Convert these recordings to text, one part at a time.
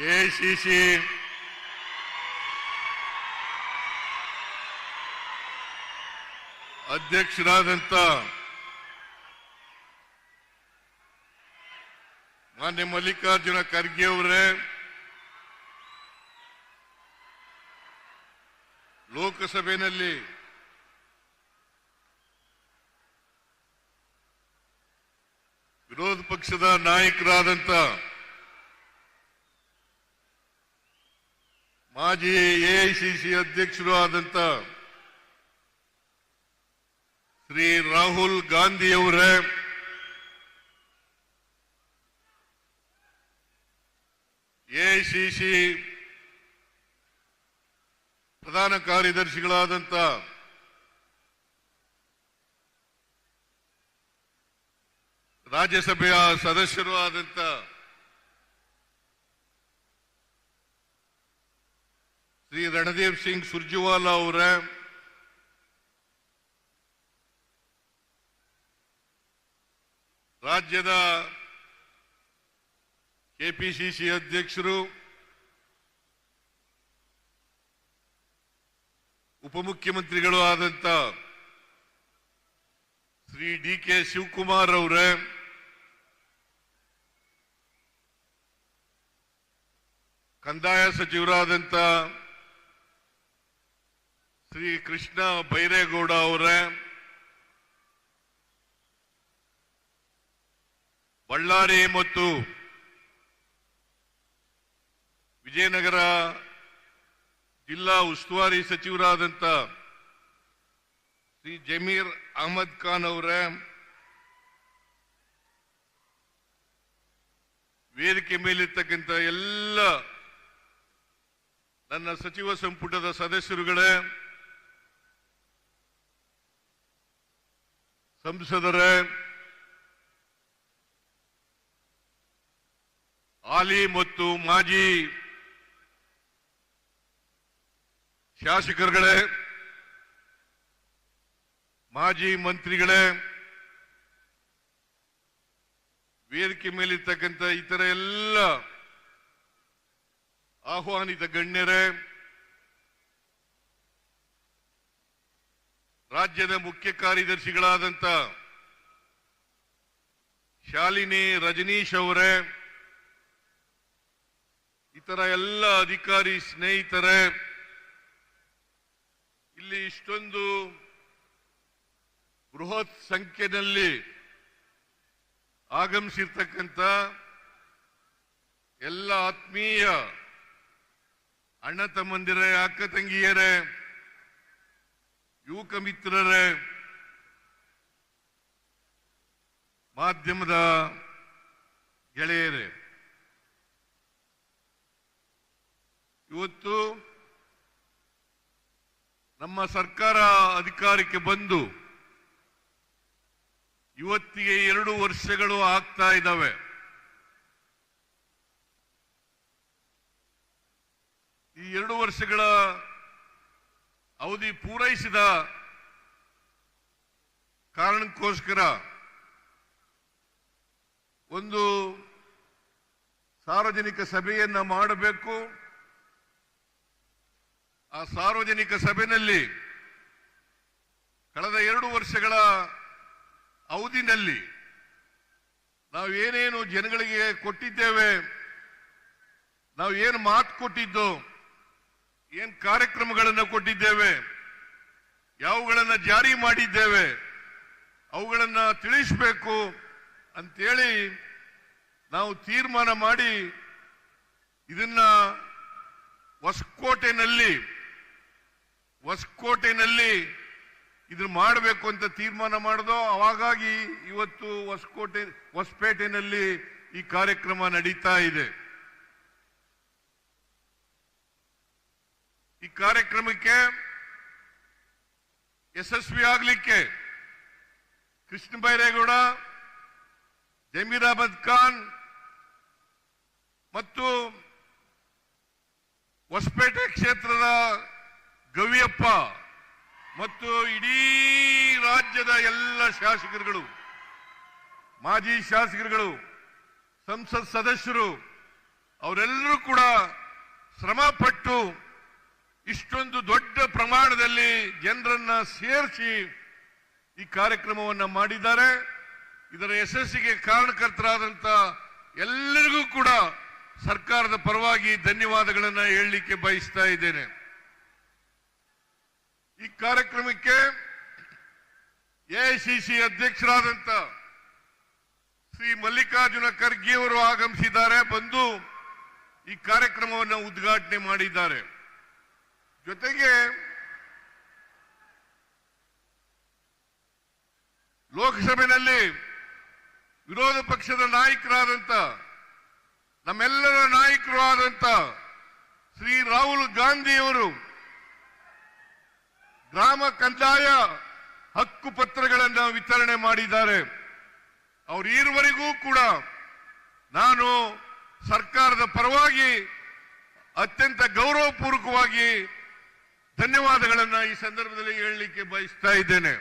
AICC ಅಧ್ಯಕ್ಷರಾದಂತ ಮಾನ್ಯ ಮಲ್ಲಿಕಾರ್ಜುನ ಖರ್ಗೆ ಅವರೇ, ಲೋಕಸಭೆಯಲ್ಲಿ ವಿರೋಧ ಪಕ್ಷದ ನಾಯಕರಾದಂತ ಮಾಜಿ ಎಐಸಿಸಿ ಅಧ್ಯಕ್ಷರು ಆದಂತ ಶ್ರೀ ರಾಹುಲ್ ಗಾಂಧಿ ಅವರೇ, ಎಐಸಿಸಿ ಪ್ರಧಾನ ಕಾರ್ಯದರ್ಶಿಗಳಾದಂತ ರಾಜ್ಯಸಭೆಯ ಸದಸ್ಯರು ಆದಂತ ಶ್ರೀ ರಣದೀಪ್ ಸಿಂಗ್ ಸುರ್ಜೇವಾಲಾ ಅವರೇ, ರಾಜ್ಯದ ಕೆಪಿಸಿಸಿ ಅಧ್ಯಕ್ಷರು, ಉಪಮುಖ್ಯಮಂತ್ರಿಗಳು ಆದಂತ ಶ್ರೀ ಡಿ.ಕೆ. ಶಿವಕುಮಾರ್ ಅವರೇ, ಕಂದಾಯ ಸಚಿವರಾದಂತ ಶ್ರೀ ಕೃಷ್ಣ ಬೈರೇಗೌಡ ಅವರೇ, ಬಳ್ಳಾರಿ ಮತ್ತು ವಿಜಯನಗರ ಜಿಲ್ಲಾ ಉಸ್ತುವಾರಿ ಸಚಿವರಾದಂತ ಶ್ರೀ ಜಮೀರ್ ಅಹಮದ್ ಖಾನ್ ಅವರೇ, ವೇದಿಕೆ ಮೇಲಿರ್ತಕ್ಕಂಥ ಎಲ್ಲ ನನ್ನ ಸಚಿವ ಸಂಪುಟದ ಸದಸ್ಯರುಗಳೇ, ಸಂಸದರೇ, ಹಾಲಿ ಮತ್ತು ಮಾಜಿ ಶಾಸಕರುಗಳೇ, ಮಾಜಿ ಮಂತ್ರಿಗಳೇ, ವೇದಿಕೆ ಮೇಲಿರ್ತಕ್ಕಂಥ ಇತರ ಎಲ್ಲ ಆಹ್ವಾನಿತ ಗಣ್ಯರೇ, ರಾಜ್ಯದ ಮುಖ್ಯ ಕಾರ್ಯದರ್ಶಿಗಳಾದಂಥ ಶಾಲಿನಿ ರಜನೀಶ್ ಅವರೇ, ಇತರ ಎಲ್ಲ ಅಧಿಕಾರಿ ಸ್ನೇಹಿತರೇ, ಇಲ್ಲಿ ಇಷ್ಟೊಂದು ಬೃಹತ್ ಸಂಖ್ಯೆಯಲ್ಲಿ ಆಗಮಿಸಿರ್ತಕ್ಕಂಥ ಎಲ್ಲ ಆತ್ಮೀಯ ಅಣ್ಣ ತಮ್ಮಂದಿರೇ, ಅಕ್ಕ ತಂಗಿಯರೇ, ಯುವಕ ಮಿತ್ರರೇ, ಮಾಧ್ಯಮದ ಗೆಳೆಯರೇ, ಇವತ್ತು ನಮ್ಮ ಸರ್ಕಾರ ಅಧಿಕಾರಕ್ಕೆ ಬಂದು ಇವತ್ತಿಗೆ 2 ವರ್ಷಗಳು ಆಗ್ತಾ ಇದ್ದಾವೆ. ಈ 2 ವರ್ಷಗಳ ಅವಧಿ ಪೂರೈಸಿದ ಕಾರಣಕ್ಕೋಸ್ಕರ ಒಂದು ಸಾರ್ವಜನಿಕ ಸಭೆಯನ್ನ ಮಾಡಬೇಕು. ಆ ಸಾರ್ವಜನಿಕ ಸಭೆಯಲ್ಲಿ ಕಳೆದ 2 ವರ್ಷಗಳ ಅವಧಿನಲ್ಲಿ ನಾವು ಏನೇನು ಜನಗಳಿಗೆ ಕೊಟ್ಟಿದ್ದೇವೆ, ನಾವು ಏನು ಮಾತು ಕೊಟ್ಟಿದ್ದು, ಏನು ಕಾರ್ಯಕ್ರಮಗಳನ್ನು ಕೊಟ್ಟಿದ್ದೇವೆ, ಯಾವುಗಳನ್ನು ಜಾರಿ ಮಾಡಿದ್ದೇವೆ, ಅವುಗಳನ್ನು ತಿಳಿಸಬೇಕು ಅಂತೇಳಿ ನಾವು ತೀರ್ಮಾನ ಮಾಡಿ ಇದನ್ನ ಹೊಸಕೋಟೆನಲ್ಲಿ ಇದನ್ನ ಮಾಡಬೇಕು ಅಂತ ತೀರ್ಮಾನ ಮಾಡಿದೋ. ಹಾಗಾಗಿ ಇವತ್ತು ಹೊಸಪೇಟೆನಲ್ಲಿ ಈ ಕಾರ್ಯಕ್ರಮ ನಡೀತಾ ಇದೆ. ಈ ಕಾರ್ಯಕ್ರಮಕ್ಕೆ ಯಶಸ್ವಿ ಆಗಲಿಕ್ಕೆ ಕೃಷ್ಣ ಬೈರೇಗೌಡ, ಜಮೀರ್ ಅಹಮದ್ ಖಾನ್ ಮತ್ತು ಹೊಸಪೇಟೆ ಕ್ಷೇತ್ರದ ಗವಿಯಪ್ಪ ಮತ್ತು ಇಡೀ ರಾಜ್ಯದ ಎಲ್ಲ ಶಾಸಕರುಗಳು, ಮಾಜಿ ಶಾಸಕರುಗಳು, ಸಂಸತ್ ಸದಸ್ಯರು ಅವರೆಲ್ಲರೂ ಕೂಡ ಶ್ರಮ ಪಟ್ಟು ಇಷ್ಟೊಂದು ದೊಡ್ಡ ಪ್ರಮಾಣದಲ್ಲಿ ಜನರನ್ನ ಸೇರಿಸಿ ಈ ಕಾರ್ಯಕ್ರಮವನ್ನು ಮಾಡಿದ್ದಾರೆ. ಇದರ ಯಶಸ್ಸಿಗೆ ಕಾರಣಕರ್ತರಾದಂತ ಎಲ್ಲರಿಗೂ ಕೂಡ ಸರ್ಕಾರದ ಪರವಾಗಿ ಧನ್ಯವಾದಗಳನ್ನು ಹೇಳಲಿಕ್ಕೆ ಬಯಸ್ತಾ ಇದ್ದೇನೆ. ಈ ಕಾರ್ಯಕ್ರಮಕ್ಕೆ ಎಐಸಿಸಿ ಅಧ್ಯಕ್ಷರಾದಂತ ಶ್ರೀ ಮಲ್ಲಿಕಾರ್ಜುನ ಖರ್ಗೆ ಅವರು ಆಗಮಿಸಿದ್ದಾರೆ. ಬಂದು ಈ ಕಾರ್ಯಕ್ರಮವನ್ನು ಉದ್ಘಾಟನೆ ಮಾಡಿದ್ದಾರೆ. ಜೊತೆಗೆ ಲೋಕಸಭೆಯಲ್ಲಿ ವಿರೋಧ ಪಕ್ಷದ ನಾಯಕರಾದಂತ ನಮ್ಮೆಲ್ಲರ ನಾಯಕರು ಆದಂತ ಶ್ರೀ ರಾಹುಲ್ ಗಾಂಧಿಯವರು ಗ್ರಾಮ ಕಂದಾಯ ಹಕ್ಕು ಪತ್ರಗಳನ್ನು ವಿತರಣೆ ಮಾಡಿದ್ದಾರೆ. ಅವರು ಈವರೆಗೂ ಕೂಡ ನಾನು ಸರ್ಕಾರದ ಪರವಾಗಿ ಅತ್ಯಂತ ಗೌರವಪೂರ್ವಕವಾಗಿ ಧನ್ಯವಾದಗಳನ್ನು ಈ ಸಂದರ್ಭದಲ್ಲಿ ಹೇಳಲಿಕ್ಕೆ ಬಯಸ್ತಾ ಇದ್ದೇನೆ.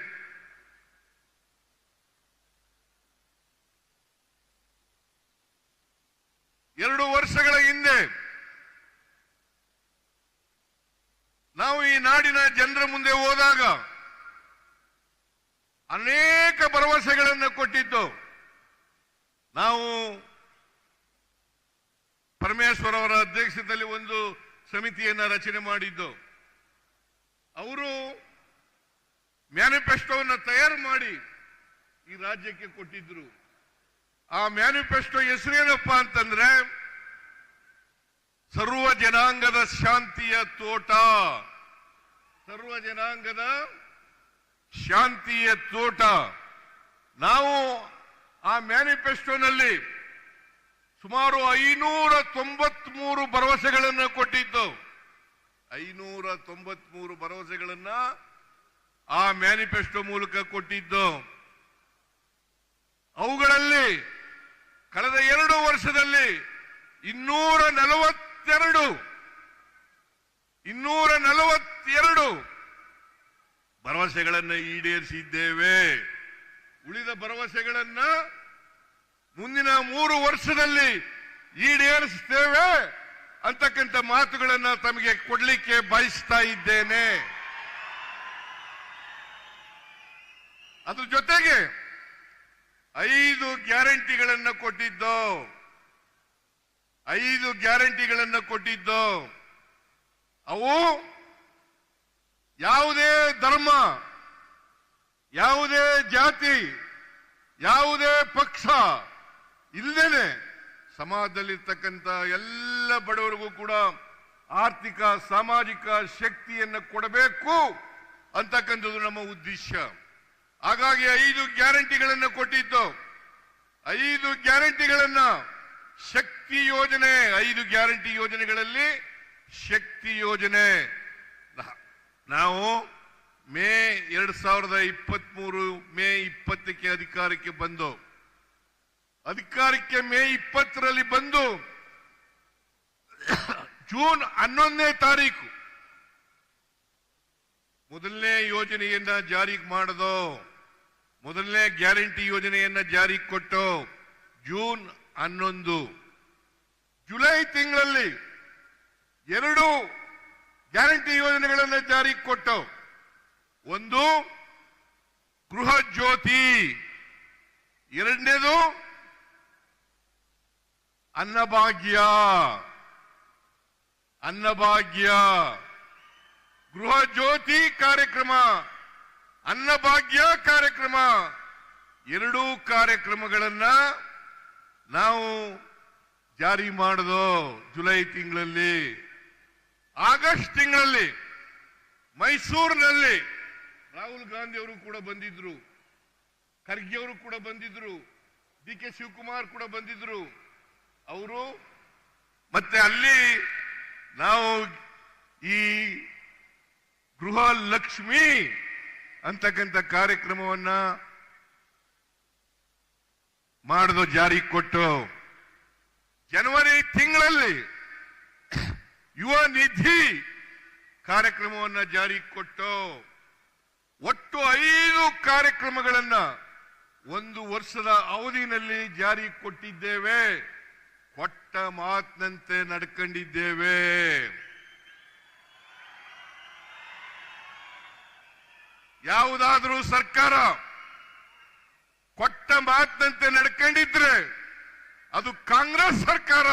ಎರಡು ವರ್ಷಗಳ ಹಿಂದೆ ನಾವು ಈ ನಾಡಿನ ಜನರ ಮುಂದೆ ಹೋದಾಗ ಅನೇಕ ಭರವಸೆಗಳನ್ನು ಕೊಟ್ಟಿದ್ದು. ನಾವು ಪರಮೇಶ್ವರ್ ಅವರ ಅಧ್ಯಕ್ಷತೆಯಲ್ಲಿ ಒಂದು ಸಮಿತಿಯನ್ನ ರಚನೆ ಮಾಡಿದ್ದು. ಅವರು ಮ್ಯಾನಿಫೆಸ್ಟೋವನ್ನು ತಯಾರು ಮಾಡಿ ಈ ರಾಜ್ಯಕ್ಕೆ ಕೊಟ್ಟಿದ್ರು. ಆ ಮ್ಯಾನಿಫೆಸ್ಟೋ ಹೆಸರೇನಪ್ಪ ಅಂತಂದ್ರೆ ಸರ್ವ ಜನಾಂಗದ ಶಾಂತಿಯ ತೋಟ. ಸರ್ವ ಜನಾಂಗದ ಶಾಂತಿಯ ತೋಟ. ನಾವು ಆ ಮ್ಯಾನಿಫೆಸ್ಟೋನಲ್ಲಿ ಸುಮಾರು 593 ಭರವಸೆಗಳನ್ನು ಕೊಟ್ಟಿದ್ದು. 593 ಭರವಸೆಗಳನ್ನ ಆ ಮ್ಯಾನಿಫೆಸ್ಟೋ ಮೂಲಕ ಕೊಟ್ಟಿದ್ದು. ಅವುಗಳಲ್ಲಿ ಕಳೆದ 2 ವರ್ಷದಲ್ಲಿ 242 ಭರವಸೆಗಳನ್ನು ಈಡೇರಿಸಿದ್ದೇವೆ. ಉಳಿದ ಭರವಸೆಗಳನ್ನ ಮುಂದಿನ 3 ವರ್ಷದಲ್ಲಿ ಈಡೇರಿಸುತ್ತೇವೆ ಅಂತಕ್ಕಂಥ ಮಾತುಗಳನ್ನ ತಮಗೆ ಕೊಡ್ಲಿಕ್ಕೆ ಬಯಸ್ತಾ ಇದ್ದೇನೆ. ಅದ್ರ ಜೊತೆಗೆ 5 ಗ್ಯಾರಂಟಿಗಳನ್ನು ಕೊಟ್ಟಿದ್ದು. 5 ಗ್ಯಾರಂಟಿಗಳನ್ನು ಕೊಟ್ಟಿದ್ದು. ಅವು ಯಾವುದೇ ಧರ್ಮ, ಯಾವುದೇ ಜಾತಿ, ಯಾವುದೇ ಪಕ್ಷ ಇಲ್ಲದೇನೆ ಸಮಾಜದಲ್ಲಿರ್ತಕ್ಕಂಥ ಎಲ್ಲ ಬಡವರಿಗೂ ಕೂಡ ಆರ್ಥಿಕ ಸಾಮಾಜಿಕ ಶಕ್ತಿಯನ್ನು ಕೊಡಬೇಕು ಅಂತಕ್ಕಂಥದ್ದು ನಮ್ಮ ಉದ್ದೇಶ. ಹಾಗಾಗಿ 5 ಗ್ಯಾರಂಟಿಗಳನ್ನು ಕೊಟ್ಟಿದ್ದು. 5 ಗ್ಯಾರಂಟಿಗಳನ್ನ ಶಕ್ತಿ ಯೋಜನೆ, 5 ಗ್ಯಾರಂಟಿ ಯೋಜನೆಗಳಲ್ಲಿ ಶಕ್ತಿ ಯೋಜನೆ ನಾವು ಮೇ 2023 ಮೇ 20ಕ್ಕೆ ಅಧಿಕಾರಕ್ಕೆ ಬಂದು ಮೇ 20ರಲ್ಲಿ ಬಂದು ಜೂನ್ 11ನೇ ತಾರೀಕು ಮೊದಲನೇ ಯೋಜನೆಯನ್ನ ಜಾರಿಗೆ ಮಾಡೋದು. ಮೊದಲನೇ ಗ್ಯಾರಂಟಿ ಯೋಜನೆಯನ್ನ ಜಾರಿಗೆ ಕೊಟ್ಟು ಜೂನ್ 11. ಜುಲೈ ತಿಂಗಳಲ್ಲಿ 2 ಗ್ಯಾರಂಟಿ ಯೋಜನೆಗಳನ್ನು ಜಾರಿಗೆ ಕೊಟ್ಟು, ಒಂದು ಗೃಹ ಜ್ಯೋತಿ, ಎರಡನೇದು ಅನ್ನಭಾಗ್ಯ. ಗೃಹ ಜ್ಯೋತಿ ಕಾರ್ಯಕ್ರಮ, ಅನ್ನಭಾಗ್ಯ ಕಾರ್ಯಕ್ರಮ, 2 ಕಾರ್ಯಕ್ರಮಗಳನ್ನ ನಾವು ಜಾರಿ ಮಾಡಿದೋ ಜುಲೈ ತಿಂಗಳಲ್ಲಿ. ಆಗಸ್ಟ್ ತಿಂಗಳಲ್ಲಿ ಮೈಸೂರಿನಲ್ಲಿ ರಾಹುಲ್ ಗಾಂಧಿ ಅವರು ಕೂಡ ಬಂದಿದ್ರು, ಖರ್ಗೆ ಅವರು ಕೂಡ ಬಂದಿದ್ರು, ಡಿ.ಕೆ. ಶಿವಕುಮಾರ್ ಕೂಡ ಬಂದಿದ್ರು. ಅವರು ಮತ್ತೆ ಅಲ್ಲಿ ನಾವು ಈ ಗೃಹ ಲಕ್ಷ್ಮಿ ಅಂತಕ್ಕಂಥ ಕಾರ್ಯಕ್ರಮವನ್ನ ಮಾಡಿದ ಜಾರಿ ಕೊಟ್ಟು, ಜನವರಿ ತಿಂಗಳಲ್ಲಿ ಯುವ ನಿಧಿ ಕಾರ್ಯಕ್ರಮವನ್ನು ಜಾರಿ ಕೊಟ್ಟು, ಒಟ್ಟು 5 ಕಾರ್ಯಕ್ರಮಗಳನ್ನ 1 ವರ್ಷದ ಅವಧಿಯಲ್ಲಿ ಜಾರಿ ಕೊಟ್ಟಿದ್ದೇವೆ. ಕೊಟ್ಟ ಮಾತಿನಂತೆ ನಡ್ಕೊಂಡಿದ್ದೇವೆ. ಯಾವುದಾದ್ರೂ ಸರ್ಕಾರ ಕೊಟ್ಟ ಮಾತಿನಂತೆ ನಡ್ಕೊಂಡಿದ್ರೆ ಅದು ಕಾಂಗ್ರೆಸ್ ಸರ್ಕಾರ,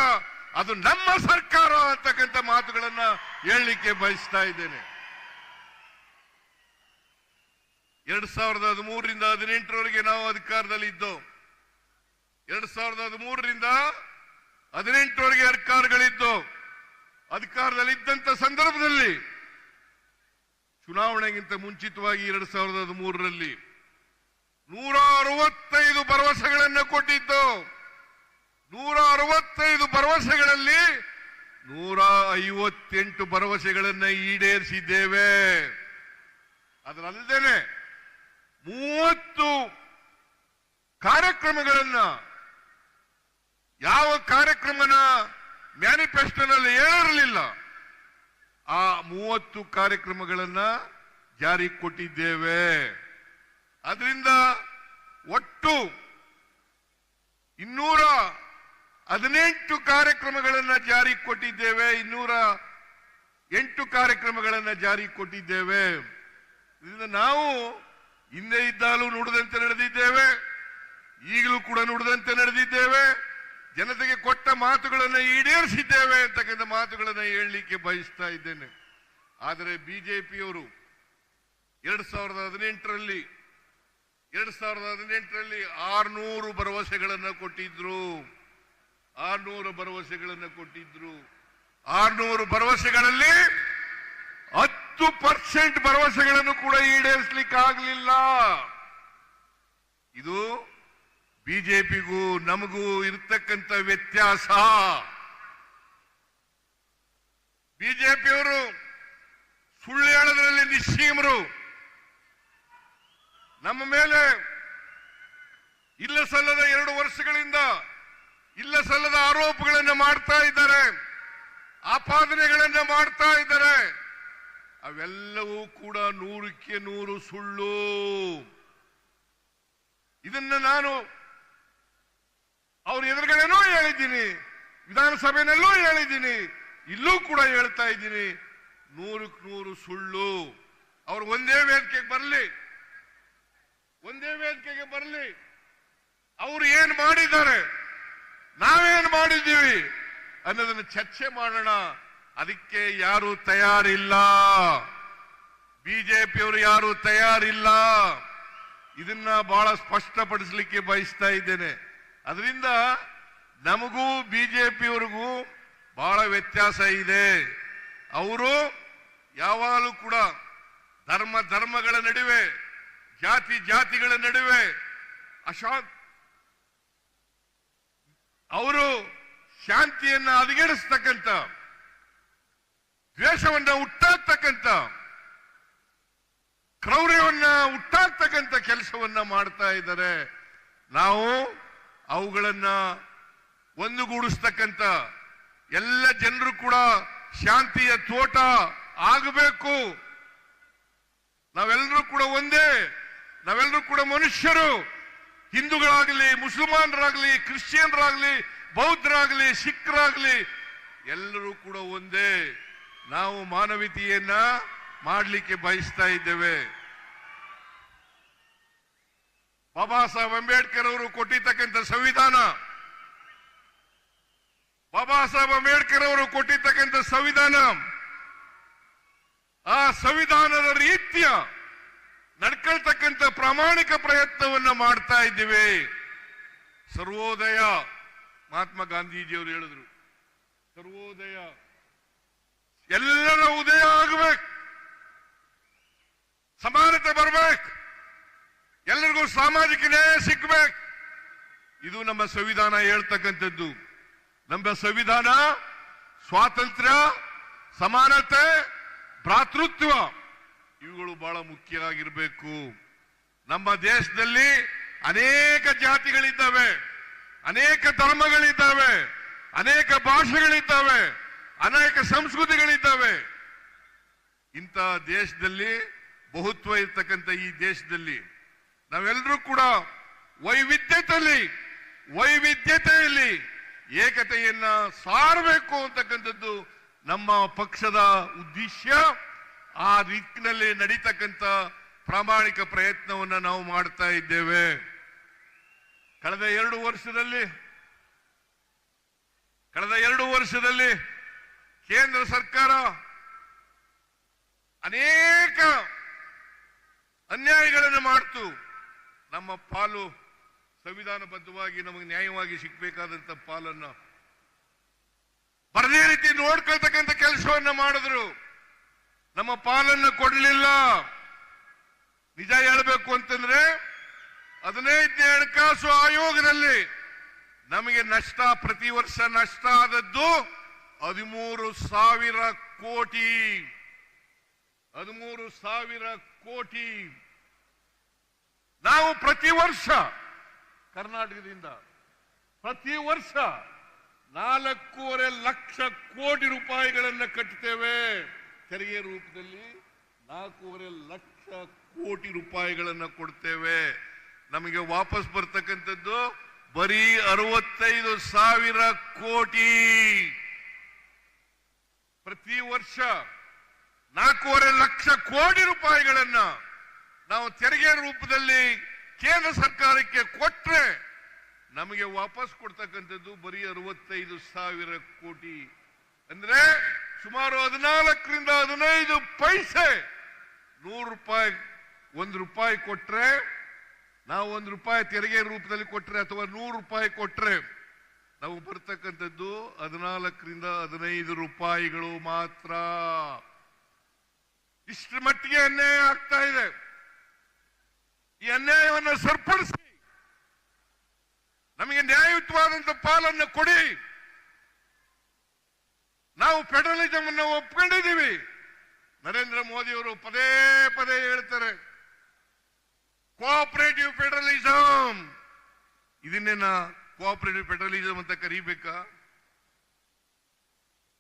ಅದು ನಮ್ಮ ಸರ್ಕಾರ ಅಂತಕ್ಕಂಥ ಮಾತುಗಳನ್ನ ಹೇಳಲಿಕ್ಕೆ ಬಯಸ್ತಾ ಇದ್ದೇನೆ. 2013ರಿಂದ 18ರವರೆಗೆ ನಾವು ಅಧಿಕಾರದಲ್ಲಿ ಇದ್ದೋ. 2013ರಿಂದ 18ರವರೆಗೆ ಸರ್ಕಾರಗಳಿದ್ದು. ಅಧಿಕಾರದಲ್ಲಿ ಇದ್ದಂತ ಸಂದರ್ಭದಲ್ಲಿ ಚುನಾವಣೆಗಿಂತ ಮುಂಚಿತವಾಗಿ 2013ರಲ್ಲಿ 165 ಭರವಸೆಗಳನ್ನು ಕೊಟ್ಟಿದ್ದು. 165 ಭರವಸೆಗಳಲ್ಲಿ 158 ಭರವಸೆಗಳನ್ನು ಈಡೇರಿಸಿದ್ದೇವೆ. ಅದರಲ್ಲದೇನೆ 30 ಕಾರ್ಯಕ್ರಮಗಳನ್ನ, ಯಾವ ಕಾರ್ಯಕ್ರಮನ ಮ್ಯಾನಿಫೆಸ್ಟೋನಲ್ಲಿ ಹೇಳಿರಲಿಲ್ಲ, ಆ 30 ಕಾರ್ಯಕ್ರಮಗಳನ್ನ ಜಾರಿ ಕೊಟ್ಟಿದ್ದೇವೆ. ಅದರಿಂದ ಒಟ್ಟು 218 ಕಾರ್ಯಕ್ರಮಗಳನ್ನ ಜಾರಿ ಕೊಟ್ಟಿದ್ದೇವೆ. 208 ಕಾರ್ಯಕ್ರಮಗಳನ್ನ ಜಾರಿ ಕೊಟ್ಟಿದ್ದೇವೆ. ಇದರಿಂದ ನಾವು ಹಿಂದೆ ಇದ್ದಾಗಲೂ ನುಡಿದಂತೆ ನಡೆದಿದ್ದೇವೆ, ಈಗಲೂ ಕೂಡ ನುಡಿದಂತೆ ನಡೆದಿದ್ದೇವೆ. ಜನತೆಗೆ ಕೊಟ್ಟ ಮಾತುಗಳನ್ನು ಈಡೇರಿಸಿದ್ದೇವೆ ಅಂತಕ್ಕಂಥ ಮಾತುಗಳನ್ನು ಹೇಳಲಿಕ್ಕೆ ಬಯಸ್ತಾ ಇದ್ದೇನೆ. ಆದರೆ ಬಿಜೆಪಿಯವರು 2018ರಲ್ಲಿ 600 ಭರವಸೆಗಳನ್ನು ಕೊಟ್ಟಿದ್ರು. 600 ಭರವಸೆಗಳನ್ನು ಕೊಟ್ಟಿದ್ರು. 600 ಭರವಸೆಗಳಲ್ಲಿ 10% ಭರವಸೆಗಳನ್ನು ಕೂಡ ಈಡೇರಿಸಲಿಕ್ಕೆ ಆಗಲಿಲ್ಲ. ಇದು ಬಿಜೆಪಿಗೂ ನಮಗೂ ಇರತಕ್ಕಂಥ ವ್ಯತ್ಯಾಸ. ಬಿಜೆಪಿಯವರು ಸುಳ್ಳು ಹೇಳೋದ್ರಲ್ಲಿ ನಿಶ್ಚೀಮರು. ನಮ್ಮ ಮೇಲೆ ಇಲ್ಲ ಸಲ್ಲದ 2 ವರ್ಷಗಳಿಂದ ಇಲ್ಲ ಸಲ್ಲದ ಆರೋಪಗಳನ್ನು ಮಾಡ್ತಾ ಇದ್ದಾರೆ, ಆಪಾದನೆಗಳನ್ನು ಮಾಡ್ತಾ ಇದ್ದಾರೆ. ಅವೆಲ್ಲವೂ ಕೂಡ 100ಕ್ಕೆ 100 ಸುಳ್ಳು. ಇದನ್ನ ನಾನು ಅವ್ರ ಎದುರುಗಡೆನೂ ಹೇಳಿದ್ದೀನಿ, ವಿಧಾನಸಭೆಯಲ್ಲೂ ಹೇಳಿದ್ದೀನಿ, ಇಲ್ಲೂ ಕೂಡ ಹೇಳ್ತಾ ಇದ್ದೀನಿ. 100ಕ್ಕೆ 100 ಸುಳ್ಳು. ಅವ್ರು ಒಂದೇ ವೇದಿಕೆಗೆ ಬರಲಿ, ಅವ್ರು ಏನ್ ಮಾಡಿದ್ದಾರೆ, ನಾವೇನ್ ಮಾಡಿದ್ದೀವಿ ಅನ್ನೋದನ್ನು ಚರ್ಚೆ ಮಾಡೋಣ. ಅದಕ್ಕೆ ಯಾರು ತಯಾರಿಲ್ಲ, ಬಿಜೆಪಿಯವರು ಯಾರು ತಯಾರಿಲ್ಲ. ಇದನ್ನ ಬಹಳ ಸ್ಪಷ್ಟಪಡಿಸಲಿಕ್ಕೆ ಬಯಸ್ತಾ ಇದ್ದೇನೆ. ಅದರಿಂದ ನಮಗೂ ಬಿಜೆಪಿಯವರಿಗೂ ಬಹಳ ವ್ಯತ್ಯಾಸ ಇದೆ. ಅವರು ಯಾವಾಗಲೂ ಕೂಡ ಧರ್ಮಗಳ ನಡುವೆ, ಜಾತಿಗಳ ನಡುವೆ ಅವರು ಶಾಂತಿಯನ್ನ ಹದಗೆಡಿಸ್ತಕ್ಕಂಥ, ದ್ವೇಷವನ್ನ ಹುಟ್ಟಾಕ್ತಕ್ಕಂಥ, ಕ್ರೌರ್ಯವನ್ನ ಹುಟ್ಟಾಕ್ತಕ್ಕಂಥ ಕೆಲಸವನ್ನ ಮಾಡ್ತಾ ಇದ್ದಾರೆ. ನಾವು ಅವುಗಳನ್ನ ಒಂದುಗೂಡಿಸ್ತಕ್ಕಂಥ, ಎಲ್ಲ ಜನರು ಕೂಡ ಶಾಂತಿಯ ತೋಟ ಆಗಬೇಕು. ನಾವೆಲ್ಲರೂ ಕೂಡ ಒಂದೇ, ನಾವೆಲ್ಲರೂ ಕೂಡ ಮನುಷ್ಯರು. ಹಿಂದೂಗಳಾಗಲಿ, ಮುಸಲ್ಮಾನರಾಗಲಿ, ಕ್ರಿಶ್ಚಿಯನ್ರಾಗಲಿ, ಬೌದ್ಧರಾಗಲಿ, ಸಿಖ್ರಾಗಲಿ ಎಲ್ಲರೂ ಕೂಡ ಒಂದೇ. ನಾವು ಮಾನವೀಯತೆಯನ್ನ ಮಾಡಲಿಕ್ಕೆ ಬಯಸ್ತಾ ಇದ್ದೇವೆ. ಬಾಬಾ ಸಾಹೇಬ್ ಅಂಬೇಡ್ಕರ್ ಅವರು ಕೊಟ್ಟಿರ್ತಕ್ಕಂಥ ಸಂವಿಧಾನ, ಆ ಸಂವಿಧಾನದ ರೀತಿಯ ನಡ್ಕೊಳ್ತಕ್ಕಂಥ ಪ್ರಾಮಾಣಿಕ ಪ್ರಯತ್ನವನ್ನ ಮಾಡ್ತಾ ಇದ್ದೀವಿ. ಸರ್ವೋದಯ, ಮಹಾತ್ಮ ಗಾಂಧೀಜಿಯವರು ಹೇಳಿದ್ರು, ಸರ್ವೋದಯ, ಎಲ್ಲರ ಉದಯ ಆಗಬೇಕು, ಸಮಾನತೆ ಬರಬೇಕು, ಎಲ್ಲರಿಗೂ ಸಾಮಾಜಿಕ ನ್ಯಾಯ ಸಿಕ್ಕಬೇಕು. ಇದು ನಮ್ಮ ಸಂವಿಧಾನ ಹೇಳ್ತಕ್ಕಂಥದ್ದು. ನಮ್ಮ ಸಂವಿಧಾನ ಸ್ವಾತಂತ್ರ್ಯ, ಸಮಾನತೆ, ಭ್ರಾತೃತ್ವ ಇವುಗಳು ಬಹಳ ಮುಖ್ಯ ಆಗಿರಬೇಕು. ನಮ್ಮ ದೇಶದಲ್ಲಿ ಅನೇಕ ಜಾತಿಗಳಿದ್ದಾವೆ, ಅನೇಕ ಧರ್ಮಗಳಿದ್ದಾವೆ, ಅನೇಕ ಭಾಷೆಗಳಿದ್ದಾವೆ, ಅನೇಕ ಸಂಸ್ಕೃತಿಗಳಿದ್ದಾವೆ. ಇಂಥ ದೇಶದಲ್ಲಿ, ಬಹುತ್ವ ಇರ್ತಕ್ಕಂಥ ಈ ದೇಶದಲ್ಲಿ ನಾವೆಲ್ಲರೂ ಕೂಡ ವೈವಿಧ್ಯತೆಯಲ್ಲಿ ಏಕತೆಯನ್ನ ಸಾರಬೇಕು ಅಂತಕ್ಕಂಥದ್ದು ನಮ್ಮ ಪಕ್ಷದ ಉದ್ದೇಶ. ಆ ದಿಕ್ಕಿನಲ್ಲಿ ನಡೀತಕ್ಕಂಥ ಪ್ರಾಮಾಣಿಕ ಪ್ರಯತ್ನವನ್ನ ನಾವು ಮಾಡ್ತಾ ಇದ್ದೇವೆ. ಕಳೆದ 2 ವರ್ಷದಲ್ಲಿ ಕೇಂದ್ರ ಸರ್ಕಾರ ಅನೇಕ ಅನ್ಯಾಯಗಳನ್ನು ಮಾಡ್ತು. ನಮ್ಮ ಪಾಲು ಸಂವಿಧಾನಬದ್ಧವಾಗಿ ನಮಗೆ ನ್ಯಾಯವಾಗಿ ಸಿಗಬೇಕಾದಂತ ಪಾಲನ್ನ ಬರದೇ ರೀತಿ ನೋಡ್ಕೊಳ್ತಕ್ಕಂಥ ಕೆಲಸವನ್ನ ಮಾಡಿದ್ರು. ನಮ್ಮ ಪಾಲನ್ನು ಕೊಡಲಿಲ್ಲ. ನಿಜ ಹೇಳಬೇಕು ಅಂತಂದ್ರೆ 15ನೇ ಹಣಕಾಸು ಆಯೋಗದಲ್ಲಿ ನಮಗೆ ನಷ್ಟ, ಪ್ರತಿ ವರ್ಷ ನಷ್ಟ ಆದದ್ದು 13,000 ಕೋಟಿ. 13,000 ಕೋಟಿ. ನಾವು ಪ್ರತಿ ವರ್ಷ ಕರ್ನಾಟಕದಿಂದ ಪ್ರತಿ ವರ್ಷ 4.5 ಲಕ್ಷ ಕೋಟಿ ರೂಪಾಯಿಗಳನ್ನು ಕಟ್ಟುತ್ತೇವೆ. ತೆರಿಗೆ ರೂಪದಲ್ಲಿ 4.5 ಲಕ್ಷ ಕೋಟಿ ರೂಪಾಯಿಗಳನ್ನು ಕೊಡ್ತೇವೆ. ನಮಗೆ ವಾಪಸ್ ಬರ್ತಕ್ಕಂಥದ್ದು ಬರೀ 65,000 ಕೋಟಿ. ಪ್ರತಿ ವರ್ಷ 4.5 ಲಕ್ಷ ಕೋಟಿ ರೂಪಾಯಿಗಳನ್ನ ನಾವು ತೆರಿಗೆ ರೂಪದಲ್ಲಿ ಕೇಂದ್ರ ಸರ್ಕಾರಕ್ಕೆ ಕೊಟ್ರೆ ನಮಗೆ ವಾಪಸ್ ಕೊಡ್ತಕ್ಕಂಥದ್ದು ಬರೀ 65,000 ಕೋಟಿ. ಅಂದ್ರೆ ಸುಮಾರು 14ರಿಂದ 15 ಪೈಸೆ. 100 ರೂಪಾಯಿ, 1 ರೂಪಾಯಿ ಕೊಟ್ರೆ, ನಾವು 1 ರೂಪಾಯಿ ತೆರಿಗೆ ರೂಪದಲ್ಲಿ ಕೊಟ್ರೆ ಅಥವಾ 100 ರೂಪಾಯಿ ಕೊಟ್ರೆ ನಾವು ಬರ್ತಕ್ಕಂಥದ್ದು 14ರಿಂದ 15 ರೂಪಾಯಿಗಳು ಮಾತ್ರ. ಇಷ್ಟರ ಮಟ್ಟಿಗೆ ಅನ್ಯಾಯ ಆಗ್ತಾ ಇದೆ. ಈ ಅನ್ಯಾಯವನ್ನು ಸರಿಪಡಿಸಿ ನಮಗೆ ನ್ಯಾಯಯುತವಾದಂತ ಪಾಲನ್ನು ಕೊಡಿ. ನಾವು ಫೆಡರಲಿಸಮ್ ಅನ್ನು ಒಪ್ಕೊಂಡಿದ್ದೀವಿ. ನರೇಂದ್ರ ಮೋದಿ ಅವರು ಪದೇ ಪದೇ ಹೇಳ್ತಾರೆ ಕೋಆಪರೇಟಿವ್ ಫೆಡರಲಿಸಮ್. ಇದನ್ನೇನ ಕೋಆಪರೇಟಿವ್ ಫೆಡರಲಿಸಮ್ ಅಂತ ಕರೀಬೇಕಾ?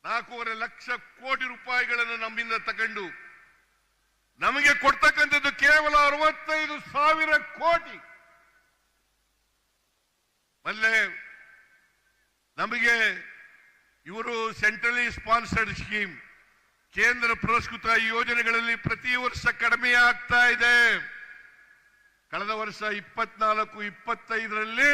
4.5 ಲಕ್ಷ ಕೋಟಿ ರೂಪಾಯಿಗಳನ್ನು ನಮ್ಮಿಂದ ತಗೊಂಡು ನಮಗೆ ಕೊಡ್ತಕ್ಕಂಥದ್ದು ಕೇವಲ 65,000 ಕೋಟಿ. ಮಲ್ಲೆ ನಮಗೆ ಇವರು ಸೆಂಟ್ರಲಿ ಸ್ಪಾನ್ಸರ್ಡ್ ಸ್ಕೀಮ್, ಕೇಂದ್ರ ಪುರಸ್ಕೃತ ಯೋಜನೆಗಳಲ್ಲಿ ಪ್ರತಿ ವರ್ಷ ಕಡಿಮೆ ಆಗ್ತಾ ಇದೆ. ಕಳೆದ ವರ್ಷ 24-25ರಲ್ಲಿ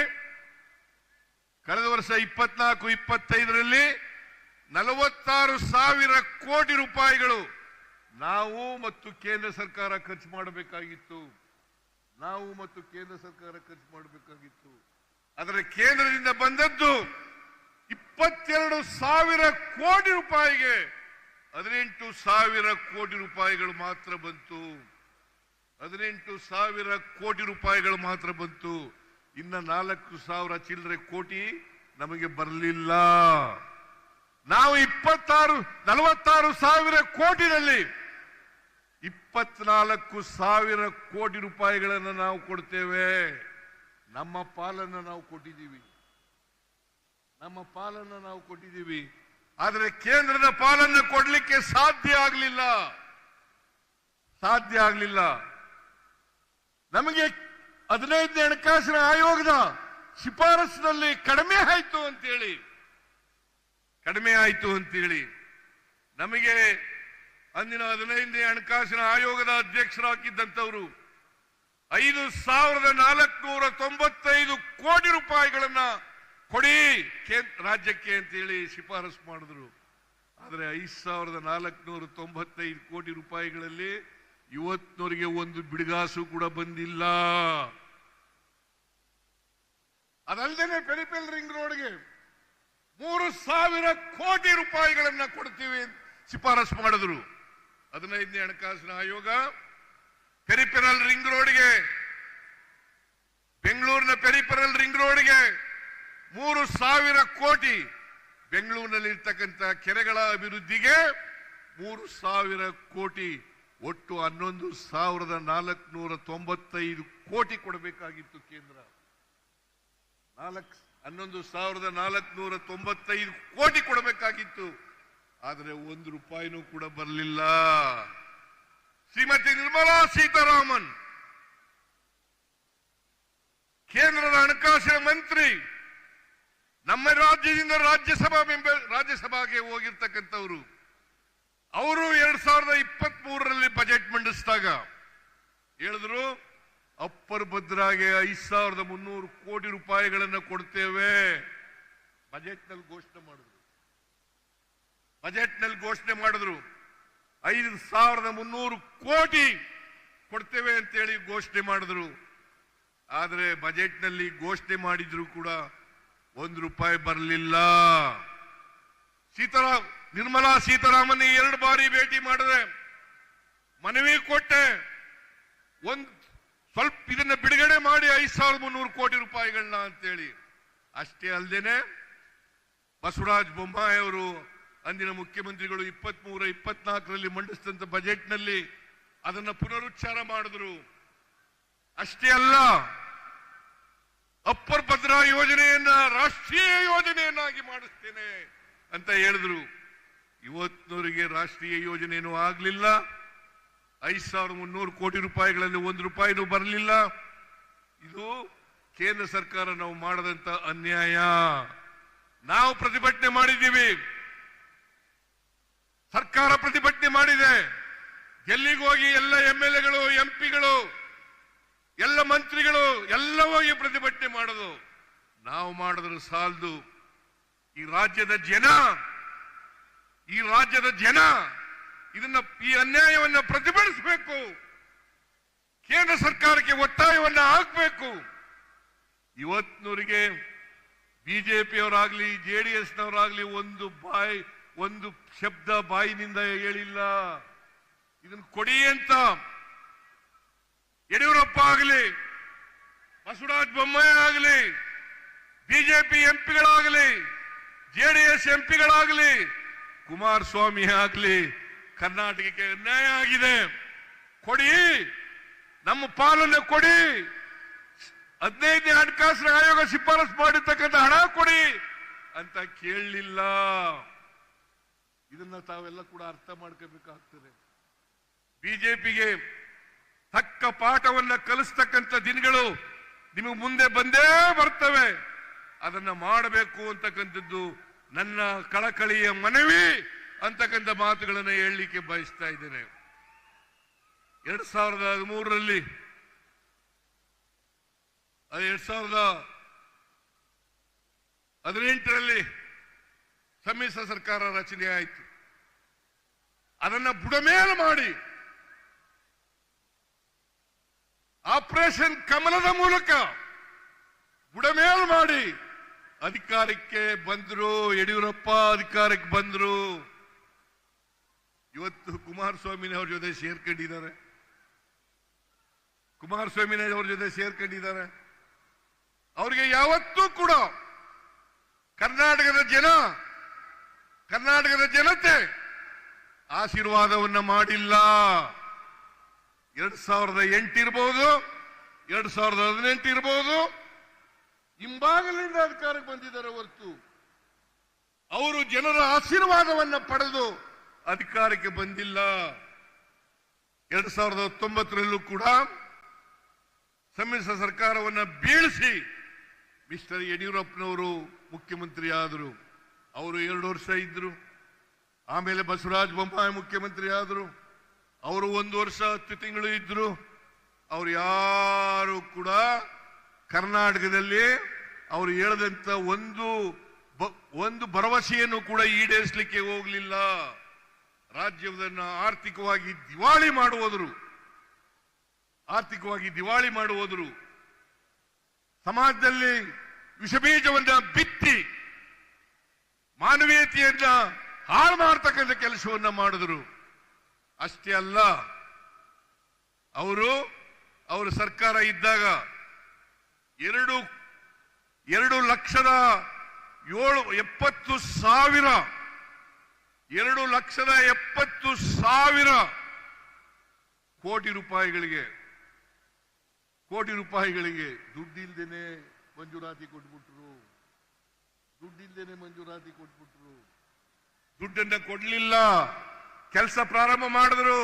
46,000 ಕೋಟಿ ರೂಪಾಯಿಗಳು ನಾವು ಮತ್ತು ಕೇಂದ್ರ ಸರ್ಕಾರ ಖರ್ಚು ಮಾಡಬೇಕಾಗಿತ್ತು. ಆದರೆ ಕೇಂದ್ರದಿಂದ ಬಂದದ್ದು 22,000 ಕೋಟಿ ರೂಪಾಯಿಗೆ 18,000 ಕೋಟಿ ರೂಪಾಯಿಗಳು ಮಾತ್ರ ಬಂತು. 18,000 ಕೋಟಿ ರೂಪಾಯಿಗಳು ಮಾತ್ರ ಬಂತು. ಇನ್ನ 4,000 ಚಿಲ್ಲರೆ ಕೋಟಿ ನಮಗೆ ಬರಲಿಲ್ಲ. ನಾವು 46,000 ಕೋಟಿನಲ್ಲಿ 24,000 ಕೋಟಿ ರೂಪಾಯಿಗಳನ್ನು ನಾವು ಕೊಡ್ತೇವೆ. ನಮ್ಮ ಪಾಲನ್ನು ನಾವು ಕೊಟ್ಟಿದ್ದೀವಿ. ಆದರೆ ಕೇಂದ್ರದ ಪಾಲನ್ನು ಕೊಡಲಿಕ್ಕೆ ಸಾಧ್ಯ ಆಗಲಿಲ್ಲ. ನಮಗೆ 15ನೇ ಹಣಕಾಸಿನ ಆಯೋಗದ ಶಿಫಾರಸಿನಲ್ಲಿ ಕಡಿಮೆ ಆಯ್ತು ಅಂತೇಳಿ ನಮಗೆ ಅಂದಿನ 15ನೇ ಹಣಕಾಸಿನ ಆಯೋಗದ ಅಧ್ಯಕ್ಷರಾಗಿದ್ದಂಥವರು 5,495 ಕೋಟಿ ರೂಪಾಯಿಗಳನ್ನ ಕೊಡಿ ರಾಜ್ಯಕ್ಕೆ ಅಂತೇಳಿ ಶಿಫಾರಸು ಮಾಡಿದ್ರು. ಆದರೆ 5,495 ಕೋಟಿ ರೂಪಾಯಿಗಳಲ್ಲಿ ಇವತ್ತಿನವರೆಗೆ ಒಂದು ಬಿಡುಗಾಸು ಕೂಡ ಬಂದಿಲ್ಲ. ಅದಲ್ಲದೆ ಪೆರಿಫೆರಲ್ ರಿಂಗ್ ರೋಡ್ಗೆ 3,000 ಕೋಟಿ ರೂಪಾಯಿಗಳನ್ನ ಕೊಡ್ತೀವಿ ಶಿಫಾರಸು ಮಾಡಿದ್ರು 15ನೇ ಹಣಕಾಸಿನ ಆಯೋಗ. ಪೆರಿಫೆರಲ್ ರಿಂಗ್ ರೋಡ್ಗೆ, ಬೆಂಗಳೂರಿನ ಪೆರಿಫೆರಲ್ ರಿಂಗ್ ರೋಡ್ಗೆ 3,000 ಕೋಟಿ, ಬೆಂಗಳೂರಿನಲ್ಲಿ ಇರ್ತಕ್ಕಂಥ ಕೆರೆಗಳ ಅಭಿವೃದ್ಧಿಗೆ 3,000 ಕೋಟಿ, ಒಟ್ಟು 11,495 ಕೋಟಿ ಕೊಡಬೇಕಾಗಿತ್ತು ಕೇಂದ್ರ. 11,495 ಕೋಟಿ ಕೊಡಬೇಕಾಗಿತ್ತು. ಆದರೆ 1 ರೂಪಾಯಿನೂ ಕೂಡ ಬರಲಿಲ್ಲ. ಶ್ರೀಮತಿ ನಿರ್ಮಲಾ ಸೀತಾರಾಮನ್ ಕೇಂದ್ರದ ಹಣಕಾಸಿನ ಮಂತ್ರಿ ನಮ್ಮ ರಾಜ್ಯದಿಂದ ರಾಜ್ಯಸಭೆಗೆ ಹೋಗಿರ್ತಕ್ಕಂಥವ್ರು ಅವರು 2023ರಲ್ಲಿ ಬಜೆಟ್ ಮಂಡಿಸಿದಾಗ ಹೇಳಿದ್ರು ಅಪ್ಪರ್ ಭದ್ರಾಗೆ 5300 ಕೋಟಿ ರೂಪಾಯಿಗಳನ್ನು ಕೊಡ್ತೇವೆ. ಬಜೆಟ್ನಲ್ಲಿ ಘೋಷಣೆ ಮಾಡಿದ್ರು 5300 ಕೋಟಿ ಕೊಡ್ತೇವೆ ಅಂತೇಳಿ ಘೋಷಣೆ ಮಾಡಿದ್ರು. ಆದರೆ ಬಜೆಟ್ನಲ್ಲಿ ಘೋಷಣೆ ಮಾಡಿದ್ರು ಕೂಡ ₹1 ಬರಲಿಲ್ಲ. ನಿರ್ಮಲಾ ಸೀತಾರಾಮನ್ 2 ಬಾರಿ ಭೇಟಿ ಮಾಡಿದೆ, ಮನವಿ ಕೊಟ್ಟೆ, ಸ್ವಲ್ಪ ಇದನ್ನ ಬಿಡುಗಡೆ ಮಾಡಿ 5300 ಕೋಟಿ ರೂಪಾಯಿಗಳನ್ನ ಅಂತೇಳಿ. ಅಷ್ಟೇ ಅಲ್ಲದೇನೆ ಬಸವರಾಜ ಬೊಮ್ಮಾಯಿ ಅವರು ಅಂದಿನ ಮುಖ್ಯಮಂತ್ರಿಗಳು 23-24ರಲ್ಲಿ ಮಂಡಿಸಿದಂತ ಬಜೆಟ್ನಲ್ಲಿ ಅದನ್ನ ಪುನರುಚ್ಚಾರ ಮಾಡಿದ್ರು. ಅಷ್ಟೇ ಅಲ್ಲ, ಅಪ್ಪರ್ ಭದ್ರಾ ಯೋಜನೆಯನ್ನ ರಾಷ್ಟ್ರೀಯ ಯೋಜನೆಯನ್ನಾಗಿ ಮಾಡಿಸ್ತೇನೆ ಅಂತ ಹೇಳಿದ್ರು. ಇವತ್ತಿನವರಿಗೆ ರಾಷ್ಟ್ರೀಯ ಯೋಜನೆಯೂ ಆಗ್ಲಿಲ್ಲ. 5300 ಕೋಟಿ ರೂಪಾಯಿಗಳಲ್ಲಿ ₹1 ಬರಲಿಲ್ಲ. ಇದು ಕೇಂದ್ರ ಸರ್ಕಾರ ನಾವು ಮಾಡದಂತ ಅನ್ಯಾಯ. ನಾವು ಪ್ರತಿಭಟನೆ ಮಾಡಿದ್ದೀವಿ, ಸರ್ಕಾರ ಪ್ರತಿಭಟನೆ ಮಾಡಿದೆ. ಎಲ್ಲಿಗೆ ಹೋಗಿ ಎಲ್ಲ MLAಗಳು, MP ಗಳು, ಎಲ್ಲ ಮಂತ್ರಿಗಳು ಎಲ್ಲ ಹೋಗಿ ಪ್ರತಿಭಟನೆ ಮಾಡೋದು. ನಾವು ಮಾಡಿದ್ರು ಸಾಲದು. ಈ ರಾಜ್ಯದ ಜನ ಈ ಅನ್ಯಾಯವನ್ನು ಪ್ರತಿಭಟಿಸಬೇಕು, ಕೇಂದ್ರ ಸರ್ಕಾರಕ್ಕೆ ಒತ್ತಾಯವನ್ನ ಹಾಕಬೇಕು. ಇವತ್ತಿನವರಿಗೆ ಬಿಜೆಪಿಯವರಾಗ್ಲಿ JDSನವರಾಗ್ಲಿ ಒಂದು ಶಬ್ದ ಬಾಯಿನಿಂದ ಹೇಳಿಲ್ಲ. ಇದನ್ನು ಕೊಡಿ ಅಂತ ಯಡಿಯೂರಪ್ಪ ಆಗಲಿ, ಬಸವರಾಜ ಬೊಮ್ಮಾಯಿ ಆಗಲಿ, ಬಿಜೆಪಿ MPಗಳಾಗಲಿ, JDS MPಗಳಾಗಲಿ, ಕುಮಾರಸ್ವಾಮಿ ಆಗಲಿ, ಕರ್ನಾಟಕಕ್ಕೆ ಅನ್ಯಾಯ ಆಗಿದೆ, ಕೊಡಿ, ನಮ್ಮ ಪಾಲನೆ ಕೊಡಿ, 15ನೇ ಹಣಕಾಸಿನ ಆಯೋಗ ಶಿಫಾರಸು ಮಾಡಿರ್ತಕ್ಕಂಥ ಹಣ ಕೊಡಿ ಅಂತ ಕೇಳಲಿಲ್ಲ. ಇದನ್ನ ತಾವೆಲ್ಲ ಕೂಡ ಅರ್ಥ ಮಾಡ್ಕೋಬೇಕಾಗ್ತದೆ. ಬಿಜೆಪಿಗೆ ತಕ್ಕ ಪಾಠವನ್ನ ಕಲಿಸ್ತಕ್ಕಂಥ ದಿನಗಳು ನಿಮಗೆ ಮುಂದೆ ಬಂದೇ ಬರ್ತವೆ. ಅದನ್ನ ಮಾಡಬೇಕು ಅಂತಕ್ಕಂಥದ್ದು ನನ್ನ ಕಳಕಳಿಯ ಮನವಿ ಅಂತಕ್ಕಂಥ ಮಾತುಗಳನ್ನು ಹೇಳಲಿಕ್ಕೆ ಬಯಸ್ತಾ ಇದ್ದೇನೆ. 2013ರಲ್ಲಿ 2018ರಲ್ಲಿ ಸಮ್ಮಿಶ್ರ ಸರ್ಕಾರ ರಚನೆ ಆಯಿತು. ಅದನ್ನ ಬುಡಮೇಲು ಮಾಡಿ ಆಪರೇಷನ್ ಕಮಲದ ಮೂಲಕ ಬುಡಮೇಲು ಮಾಡಿ ಅಧಿಕಾರಕ್ಕೆ ಬಂದ್ರು. ಯಡಿಯೂರಪ್ಪ ಅಧಿಕಾರಕ್ಕೆ ಬಂದ್ರು. ಇವತ್ತು ಕುಮಾರಸ್ವಾಮಿನವ್ರ ಜೊತೆ ಸೇರ್ಕೊಂಡಿದ್ದಾರೆ. ಅವರಿಗೆ ಯಾವತ್ತೂ ಕೂಡ ಕರ್ನಾಟಕದ ಜನತೆ ಆಶೀರ್ವಾದವನ್ನ ಮಾಡಿಲ್ಲ. 2008 ಇರಬಹುದು, 2018 ಇರಬಹುದು, ಹಿಂಬಾಗಲಿಂದ ಅಧಿಕಾರಕ್ಕೆ ಬಂದಿದ್ದಾರೆ ಹೊರತು ಅವರು ಜನರ ಆಶೀರ್ವಾದವನ್ನ ಪಡೆದು ಅಧಿಕಾರಕ್ಕೆ ಬಂದಿಲ್ಲ. 2019ರಲ್ಲೂ ಕೂಡ ಸಮ್ಮಿಶ್ರ ಸರ್ಕಾರವನ್ನ ಬೀಳಿಸಿ ಮಿಸ್ಟರ್ ಯಡಿಯೂರಪ್ಪನವರು ಮುಖ್ಯಮಂತ್ರಿ ಆದರು. ಅವರು 2 ವರ್ಷ ಇದ್ರು. ಆಮೇಲೆ ಬಸವರಾಜ ಬೊಮ್ಮಾಯಿ ಮುಖ್ಯಮಂತ್ರಿ ಆದರು. ಅವರು 1 ವರ್ಷ 10 ತಿಂಗಳು ಇದ್ರು. ಅವರು ಯಾರು ಕೂಡ ಕರ್ನಾಟಕದಲ್ಲಿ ಅವರು ಹೇಳದಂತ ಒಂದು ಭರವಸೆಯನ್ನು ಕೂಡ ಈಡೇರಿಸಲಿಕ್ಕೆ ಹೋಗಲಿಲ್ಲ. ರಾಜ್ಯವನ್ನು ಆರ್ಥಿಕವಾಗಿ ದಿವಾಳಿ ಮಾಡುವುದರು, ಸಮಾಜದಲ್ಲಿ ವಿಷಬೀಜವನ್ನ ಬಿತ್ತಿ ಮಾನವೀಯತೆಯನ್ನ ಹಾಳು ಮಾಡತಕ್ಕಂಥ ಕೆಲಸವನ್ನ ಮಾಡಿದ್ರು. ಅಷ್ಟೇ ಅಲ್ಲ, ಅವರ ಸರ್ಕಾರ ಇದ್ದಾಗ 2,70,000 ಕೋಟಿ ರೂಪಾಯಿಗಳಿಗೆ ದುಡ್ಡಿಲ್ದೇನೆ ಮಂಜೂರಾತಿ ಕೊಟ್ಬಿಟ್ರು. ದುಡ್ಡನ್ನ ಕೊಡ್ಲಿಲ್ಲ. ಕೆಲಸ ಪ್ರಾರಂಭ ಮಾಡಿದ್ರು,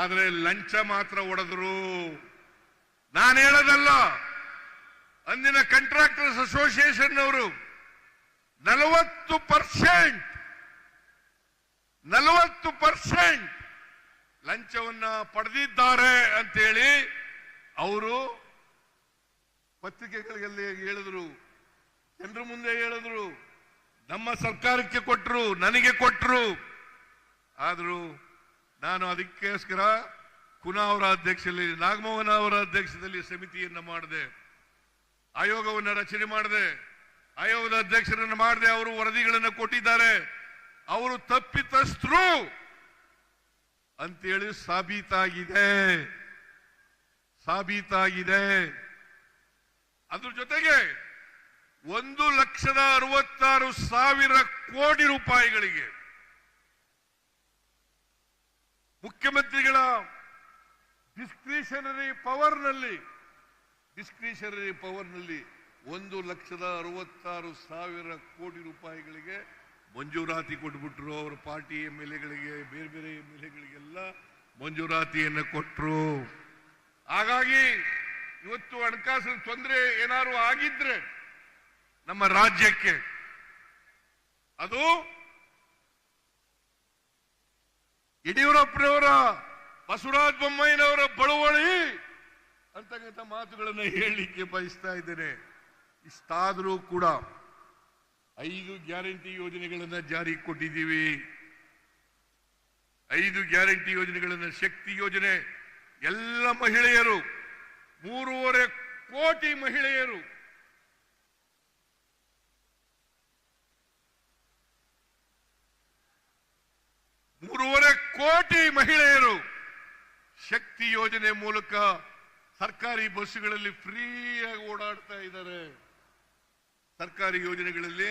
ಆದ್ರೆ ಲಂಚ ಮಾತ್ರ ಹೊಡೆದ್ರು. ನಾನು ಹೇಳೋದಲ್ಲ, ಅಂದಿನ ಕಾಂಟ್ರಾಕ್ಟರ್ಸ್ ಅಸೋಸಿಯೇಷನ್ ಅವರು 40% ಲಂಚವನ್ನ ಪಡೆದಿದ್ದಾರೆ ಅಂತೇಳಿ ಅವರು ಪತ್ರಿಕೆಗಳಲ್ಲಿ ಹೇಳಿದ್ರು, ಜನರ ಮುಂದೆ ಹೇಳಿದ್ರು, ನಮ್ಮ ಸರ್ಕಾರಕ್ಕೆ ಕೊಟ್ಟರು, ನನಗೆ ಕೊಟ್ಟರು. ಆದರೂ ನಾನು ಅದಕ್ಕೋಸ್ಕರ ಕುನಾ ಅವರ ಅಧ್ಯಕ್ಷದಲ್ಲಿ, ನಾಗಮೋಹನ ಅವರ ಅಧ್ಯಕ್ಷದಲ್ಲಿ ಸಮಿತಿಯನ್ನ ಮಾಡಿದೆ, ಆಯೋಗವನ್ನು ರಚನೆ ಮಾಡಿದೆ, ಆಯೋಗದ ಅಧ್ಯಕ್ಷರನ್ನು ಮಾಡಿದೆ. ಅವರು ವರದಿಗಳನ್ನು ಕೊಟ್ಟಿದ್ದಾರೆ. ಅವರು ತಪ್ಪಿತಸ್ಥರು ಅಂತೇಳಿ ಸಾಬೀತಾಗಿದೆ. ಅದ್ರ ಜೊತೆಗೆ 1,66,000 ಕೋಟಿ ರೂಪಾಯಿಗಳಿಗೆ ಮುಖ್ಯಮಂತ್ರಿಗಳ ಡಿಸ್ಕ್ರಿಷನರಿ ಪವರ್ನಲ್ಲಿ 1,66,000 ಕೋಟಿ ರೂಪಾಯಿಗಳಿಗೆ ಮಂಜೂರಾತಿ ಕೊಟ್ಬಿಟ್ರು. ಅವರ ಪಾರ್ಟಿ MLAಗಳಿಗೆ, ಬೇರೆ ಬೇರೆ MLAಗಳಿಗೆಲ್ಲ ಮಂಜೂರಾತಿಯನ್ನು ಕೊಟ್ಟರು. ಹಾಗಾಗಿ ಇವತ್ತು ಹಣಕಾಸಿನ ತೊಂದರೆ ಏನಾದ್ರು ಆಗಿದ್ರೆ ನಮ್ಮ ರಾಜ್ಯಕ್ಕೆ, ಅದು ಯಡಿಯೂರಪ್ಪನವರ, ಬಸವರಾಜ ಬೊಮ್ಮಾಯಿನವರ ಬಳುವಳಿ ಅಂತಕ್ಕಂಥ ಮಾತುಗಳನ್ನು ಹೇಳಲಿಕ್ಕೆ ಬಯಸ್ತಾ ಇದ್ದೇನೆ. ಇಷ್ಟಾದರೂ ಕೂಡ 5 ಗ್ಯಾರಂಟಿ ಯೋಜನೆಗಳನ್ನು ಜಾರಿಗೆ ಕೊಟ್ಟಿದ್ದೀವಿ. 5 ಗ್ಯಾರಂಟಿ ಯೋಜನೆಗಳನ್ನು, ಶಕ್ತಿ ಯೋಜನೆ, ಎಲ್ಲ ಮಹಿಳೆಯರು, 3.5 ಕೋಟಿ ಮಹಿಳೆಯರು, ಶಕ್ತಿ ಯೋಜನೆ ಮೂಲಕ ಸರ್ಕಾರಿ ಬಸ್ಸುಗಳಲ್ಲಿ ಫ್ರೀಯಾಗಿ ಓಡಾಡ್ತಾ ಇದ್ದಾರೆ. ಸರ್ಕಾರಿ ಯೋಜನೆಗಳಲ್ಲಿ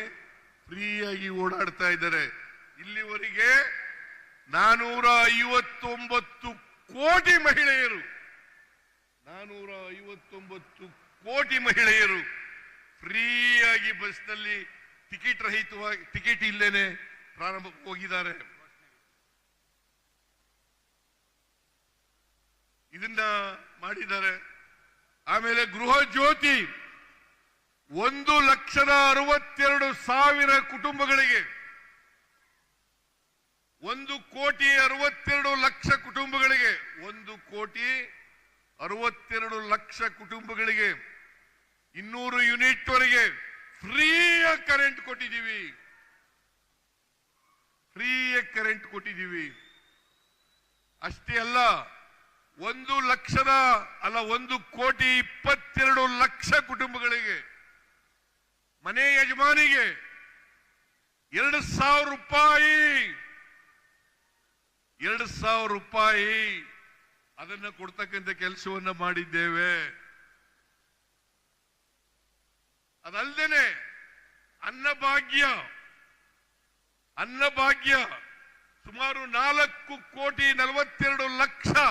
ಫ್ರೀಯಾಗಿ ಓಡಾಡ್ತಾ ಇದ್ದಾರೆ. ಇಲ್ಲಿವರೆಗೆ 459 ಕೋಟಿ ಮಹಿಳೆಯರು, 459 ಕೋಟಿ ಮಹಿಳೆಯರು ಫ್ರೀಯಾಗಿ ಬಸ್ನಲ್ಲಿ ಟಿಕೆಟ್ ರಹಿತವಾಗಿ, ಟಿಕೆಟ್ ಇಲ್ಲೇನೆ ಪ್ರಾರಂಭ ಹೋಗಿದ್ದಾರೆ. ಇದನ್ನ ಮಾಡಿದ್ದಾರೆ. ಆಮೇಲೆ ಗೃಹ ಜ್ಯೋತಿ 1,62,000 ಕುಟುಂಬಗಳಿಗೆ, 1,62,00,000 ಕುಟುಂಬಗಳಿಗೆ, 1,62,00,000 ಕುಟುಂಬಗಳಿಗೆ 200 ಯೂನಿಟ್ ವರೆಗೆ ಫ್ರೀಯಾಗಿ ಕರೆಂಟ್ ಕೊಟ್ಟಿದ್ದೀವಿ. ಅಷ್ಟೇ ಅಲ್ಲ, 1,22,00,000 ಕುಟುಂಬಗಳಿಗೆ, ಮನೆ ಯಜಮಾನಿಗೆ 2,000 ರೂಪಾಯಿ ಅದನ್ನ ಕೊಡ್ತಕ್ಕಂಥ ಕೆಲಸವನ್ನ ಮಾಡಿದ್ದೇವೆ. ಅದಲ್ಲದೆ ಅನ್ನಭಾಗ್ಯ ಸುಮಾರು 4,42,00,000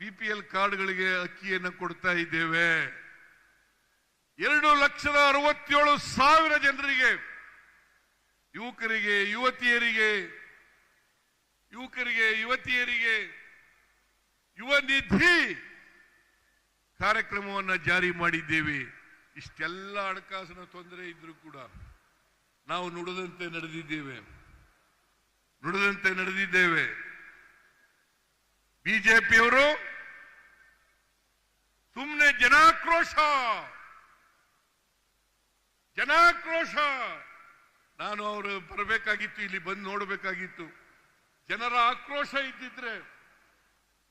BPL ಕಾರ್ಡ್ಗಳಿಗೆ ಅಕ್ಕಿಯನ್ನು ಕೊಡ್ತಾ ಇದ್ದೇವೆ. 2,67,000 ಜನರಿಗೆ, ಯುವಕರಿಗೆ ಯುವತಿಯರಿಗೆ ಯುವ ನಿಧಿ ಕಾರ್ಯಕ್ರಮವನ್ನು ಜಾರಿ ಮಾಡಿದ್ದೇವೆ. ಇಷ್ಟೆಲ್ಲ ಹಣಕಾಸಿನ ತೊಂದರೆ ಇದ್ರೂ ಕೂಡ ನಾವು ನುಡಿದಂತೆ ನಡೆದಿದ್ದೇವೆ. ಬಿಜೆಪಿಯವರು ಸುಮ್ಮನೆ ಜನಾಕ್ರೋಶ, ನಾನು ಅವರು ಬರಬೇಕಾಗಿತ್ತು, ಇಲ್ಲಿ ಬಂದು ನೋಡಬೇಕಾಗಿತ್ತು. ಜನರ ಆಕ್ರೋಶ ಇದ್ದಿದ್ರೆ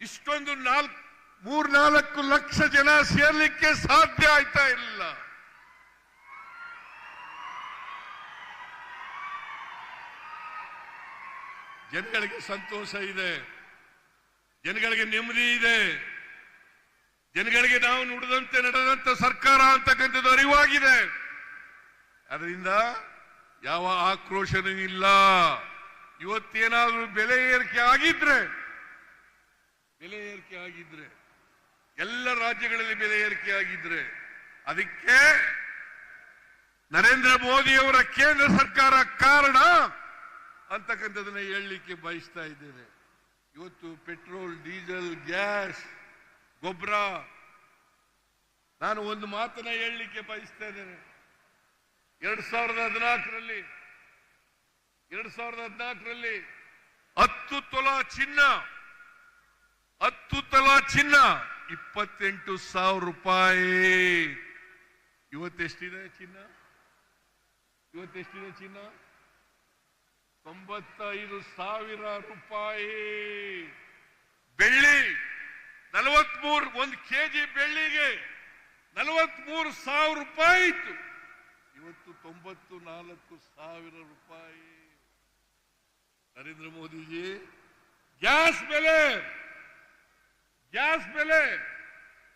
ಇಷ್ಟೊಂದು 3-4 ಲಕ್ಷ ಜನ ಸೇರ್ಲಿಕ್ಕೆ ಸಾಧ್ಯ ಆಯ್ತಾ ಇರಲಿಲ್ಲ. ಜನಗಳಿಗೆ ಸಂತೋಷ ಇದೆ, ಜನಗಳಿಗೆ ನೆಮ್ಮದಿ ಇದೆ, ಜನಗಳಿಗೆ ನಾವು ನುಡಿದಂತೆ ನಡೆದಂತ ಸರ್ಕಾರ ಅಂತಕ್ಕಂಥದ್ದು ಅರಿವಾಗಿದೆ. ಅದರಿಂದ ಯಾವ ಆಕ್ರೋಶನೂ ಇಲ್ಲ. ಇವತ್ತೇನಾದ್ರೂ ಬೆಲೆ ಏರಿಕೆ ಆಗಿದ್ರೆ, ಎಲ್ಲ ರಾಜ್ಯಗಳಲ್ಲಿ ಬೆಲೆ ಏರಿಕೆ ಆಗಿದ್ರೆ ಅದಕ್ಕೆ ನರೇಂದ್ರ ಮೋದಿಯವರ ಕೇಂದ್ರ ಸರ್ಕಾರ ಕಾರಣ ಅಂತಕ್ಕಂಥದನ್ನ ಹೇಳಲಿಕ್ಕೆ ಬಯಸ್ತಾ ಇದ್ದೇನೆ. ಇವತ್ತು ಪೆಟ್ರೋಲ್, ಡೀಸೆಲ್, ಗ್ಯಾಸ್, ಗೊಬ್ಬರ, ನಾನು ಒಂದು ಮಾತನ್ನ ಹೇಳಲಿಕ್ಕೆ ಬಯಸ್ತಾ ಇದ್ದೇನೆ. 2014ರಲ್ಲಿ 10 ತೊಲಾ ಚಿನ್ನ 28,000 ರೂಪಾಯಿ. ಇವತ್ತೆಷ್ಟಿದೆ ಚಿನ್ನ? 95,000 ರೂಪಾಯಿ. ಬೆಳ್ಳಿ 43, 1 ಕೆಜಿ ಬೆಳ್ಳಿಗೆ 43,000 ರೂಪಾಯಿ ಇತ್ತು. ಇವತ್ತು 94,000 ರೂಪಾಯಿ. ನರೇಂದ್ರ ಮೋದಿಜಿ ಗ್ಯಾಸ್ ಬೆಲೆ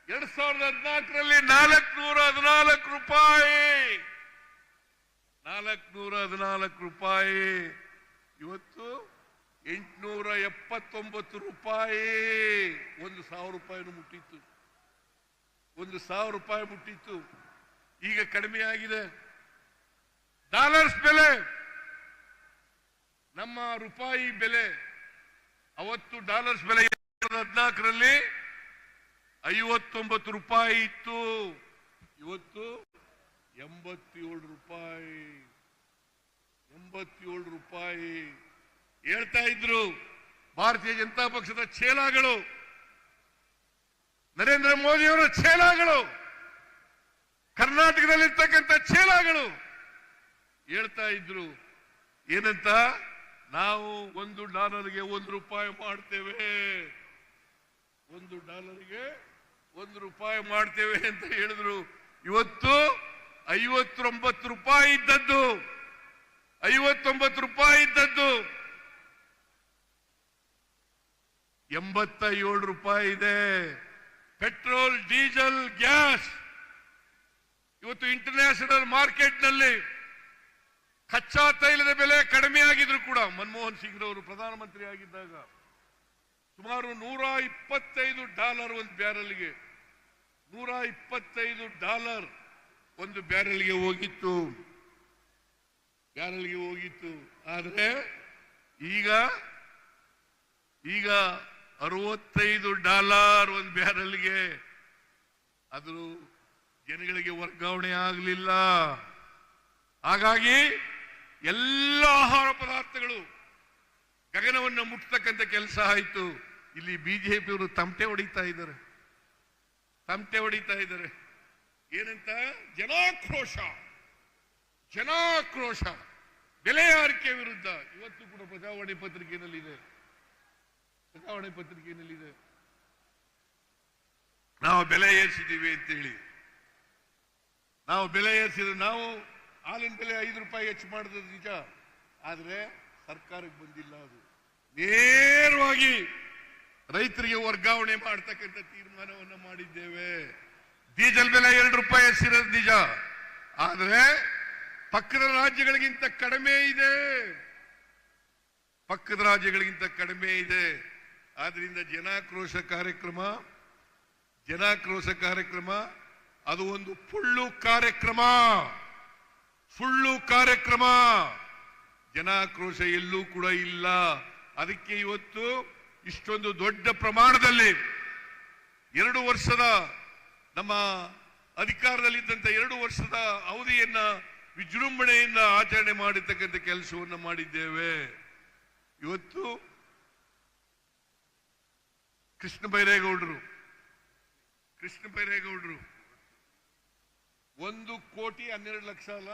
2014ರಲ್ಲಿ 414 ರೂಪಾಯಿ. 414 ರೂಪಾಯಿ. ಇವತ್ತು 879 ರೂಪಾಯಿ. 1,000 ರೂಪಾಯಿನೂ ಮುಟ್ಟಿತ್ತು. 1,000 ರೂಪಾಯಿ ಮುಟ್ಟಿತ್ತು. ಈಗ ಕಡಿಮೆ ಆಗಿದೆ. ಡಾಲರ್ಸ್ ಬೆಲೆ, ನಮ್ಮ ರೂಪಾಯಿ ಬೆಲೆ, ಅವತ್ತು ಡಾಲರ್ಸ್ ಬೆಲೆ 2014ರಲ್ಲಿ 59 ರೂಪಾಯಿ ಇತ್ತು. ಇವತ್ತು 87 ರೂಪಾಯಿ. 87 ರೂಪಾಯಿ. ಹೇಳ್ತಾ ಇದ್ರು ಭಾರತೀಯ ಜನತಾ ಪಕ್ಷದ ಚೇಲಾಗಳು, ನರೇಂದ್ರ ಮೋದಿಯವರ ಚೇಲಾಗಳು, ಕರ್ನಾಟಕದಲ್ಲಿರ್ತಕ್ಕಂಥ ಚೇಲಾಗಳು ಹೇಳ್ತಾ ಇದ್ರು ಏನಂತ, ನಾವು $1ಗೆ 1 ರೂಪಾಯಿ ಮಾಡ್ತೇವೆ, $1ಗೆ 1 ರೂಪಾಯಿ ಮಾಡ್ತೇವೆ ಅಂತ ಹೇಳಿದ್ರು. ಇವತ್ತು 59 ರೂಪಾಯಿ ಇದ್ದದ್ದು 87 ರೂಪಾಯಿ ಇದೆ. ಪೆಟ್ರೋಲ್, ಡೀಸೆಲ್, ಗ್ಯಾಸ್ ಇವತ್ತು ಇಂಟರ್ನ್ಯಾಷನಲ್ ಮಾರ್ಕೆಟ್ನಲ್ಲಿ ಕಚ್ಚಾ ತೈಲದ ಬೆಲೆ ಕಡಿಮೆ ಆಗಿದ್ರು ಕೂಡ, ಮನಮೋಹನ್ ಸಿಂಗ್ ರವರು ಪ್ರಧಾನಮಂತ್ರಿ ಆಗಿದ್ದಾಗ ಸುಮಾರು $125 ಒಂದು ಬ್ಯಾರಲ್ಗೆ, $125 ಒಂದು ಬ್ಯಾರಲ್ಗೆ ಹೋಗಿತ್ತು. ಆದರೆ ಈಗ $65 ಒಂದು ಬ್ಯಾರಲ್ಗೆ. ಅದು ಜನಗಳಿಗೆ ವರ್ಗಾವಣೆ ಆಗಲಿಲ್ಲ. ಹಾಗಾಗಿ ಎಲ್ಲ ಆಹಾರ ಪದಾರ್ಥಗಳು ಗಗನವನ್ನು ಮುಟ್ಟತಕ್ಕಂಥ ಕೆಲಸ ಆಯಿತು. ಇಲ್ಲಿ ಬಿಜೆಪಿಯವರು ತಮಟೆ ಹೊಡಿತಾ ಇದ್ದಾರೆ. ಏನಂತ? ಜನಾಕ್ರೋಶ, ಬೆಲೆ ಏರಿಕೆ ವಿರುದ್ಧ. ಇವತ್ತು ಕೂಡ ಪ್ರಜಾವಾಣಿ ಪತ್ರಿಕೆಯಲ್ಲಿದೆ. ನಾವು ಬೆಲೆ ಏರಿಸಿದ್ದೀವಿ ಅಂತೇಳಿ. ನಾವು ಹಾಲಿನ ಬೆಲೆ 5 ರೂಪಾಯಿ ಹೆಚ್ಚು ಮಾಡಿದ್ರು ನಿಜ, ಆದ್ರೆ ಸರ್ಕಾರಕ್ಕೆ ಬಂದಿಲ್ಲ. ಅದು ನೇರವಾಗಿ ರೈತರಿಗೆ ವರ್ಗಾವಣೆ ಮಾಡತಕ್ಕಂಥ ತೀರ್ಮಾನವನ್ನು ಮಾಡಿದ್ದೇವೆ. ಡೀಸೆಲ್ ಬೆಲೆ 2 ರೂಪಾಯಿ ಹೆಚ್ಚಿರೋದು ನಿಜ, ಆದ್ರೆ ಪಕ್ಕದ ರಾಜ್ಯಗಳಿಗಿಂತ ಕಡಿಮೆ ಇದೆ. ಆದ್ರಿಂದ ಜನಾಕ್ರೋಶ ಕಾರ್ಯಕ್ರಮ ಅದು ಒಂದು ಸುಳ್ಳು ಕಾರ್ಯಕ್ರಮ. ಜನಾಕ್ರೋಶ ಎಲ್ಲೂ ಕೂಡ ಇಲ್ಲ. ಅದಕ್ಕೆ ಇವತ್ತು ಇಷ್ಟೊಂದು ದೊಡ್ಡ ಪ್ರಮಾಣದಲ್ಲಿ 2 ವರ್ಷದ ನಮ್ಮ ಅಧಿಕಾರದಲ್ಲಿದ್ದಂಥ 2 ವರ್ಷದ ಅವಧಿಯನ್ನ ವಿಜೃಂಭಣೆಯಿಂದ ಆಚರಣೆ ಮಾಡಿರ್ತಕ್ಕಂಥ ಕೆಲಸವನ್ನು ಮಾಡಿದ್ದೇವೆ. ಇವತ್ತು ಕೃಷ್ಣ ಬೈರೇಗೌಡರು 1,12,00,000 ಅಲ್ಲ,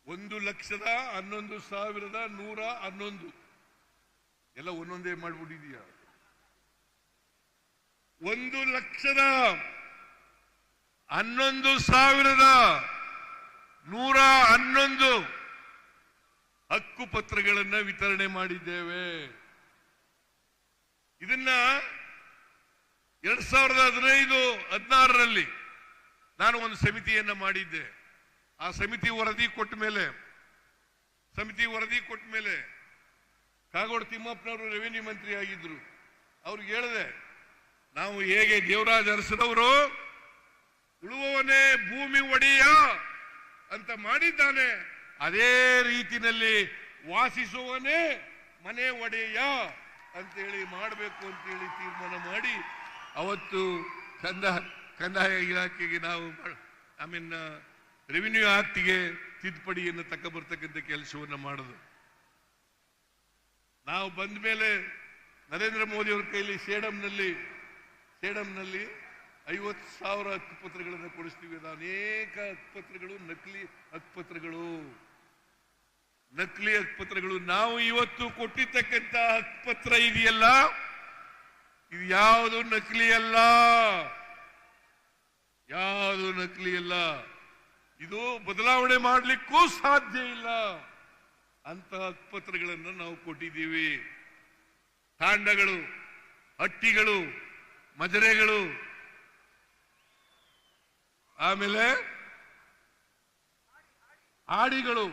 1,11,111 ಎಲ್ಲ ಒಂದೊಂದೇ ಮಾಡ್ಬಿಟ್ಟಿದೀಯ. 1,11,111 ಹಕ್ಕು ಪತ್ರಗಳನ್ನು ವಿತರಣೆ ಮಾಡಿದ್ದೇವೆ. ಇದನ್ನ 2015-16ರಲ್ಲಿ ನಾನು ಒಂದು ಸಮಿತಿಯನ್ನ ಮಾಡಿದ್ದೆ. ಆ ಸಮಿತಿ ವರದಿ ಕೊಟ್ಟ ಮೇಲೆ ಕಾಗೋಡು ತಿಮ್ಮಪ್ಪನವರು ರೆವಿನ್ಯೂ ಮಂತ್ರಿ ಆಗಿದ್ರು. ಅವ್ರಿಗೆ ಹೇಳಿದೆ, ನಾವು ಹೇಗೆ ದೇವರಾಜ ಅರಸನವರು ಉಳುವವನೇ ಭೂಮಿ ಒಡೆಯ ಅಂತ ಮಾಡಿದ್ದಾನೆ, ಅದೇ ರೀತಿಯಲ್ಲಿ ವಾಸಿಸುವವನೇ ಮನೆ ಒಡೆಯ ಅಂತೇಳಿ ಮಾಡಬೇಕು ಅಂತೇಳಿ ತೀರ್ಮಾನ ಮಾಡಿ ಅವತ್ತು ಕಂದಾಯ ಇಲಾಖೆಗೆ ನಾವು ರೆವಿನ್ಯೂ ಆಕ್ಟ್ಗೆ ತಿದ್ದುಪಡಿಯನ್ನು ತಕ್ಕಬರ್ತಕ್ಕಂಥ ಕೆಲಸವನ್ನು ಮಾಡೋದು. ನಾವು ಬಂದ ಮೇಲೆ ನರೇಂದ್ರ ಮೋದಿ ಅವರ ಕೈಲಿ ಸೇಡಂನಲ್ಲಿ 50,000 ಹಕ್ಕುಪತ್ರಗಳನ್ನು ಕೊಡಿಸ್ತೀವಿ. ಅನೇಕ ಹಕ್ಕುಪತ್ರಗಳು ನಕಲಿ ಹಕ್ಕುಪತ್ರಗಳು. ನಾವು ಇವತ್ತು ಕೊಟ್ಟಿರ್ತಕ್ಕಂಥ ಹಕ್ಕುಪತ್ರ ಇದೆಯಲ್ಲ, ಇದು ಯಾವುದು ನಕಲಿ ಅಲ್ಲ, ಇದು ಬದಲಾವಣೆ ಮಾಡಲಿಕ್ಕೂ ಸಾಧ್ಯ ಇಲ್ಲ ಅಂತ ಹಕ್ಕುಪತ್ರಗಳನ್ನು ನಾವು ಕೊಟ್ಟಿದ್ದೀವಿ. ತಾಂಡಗಳು, ಹಟ್ಟಿಗಳು, ಮಜರೆಗಳು, ಆಮೇಲೆ ಆಡಿಗಳು,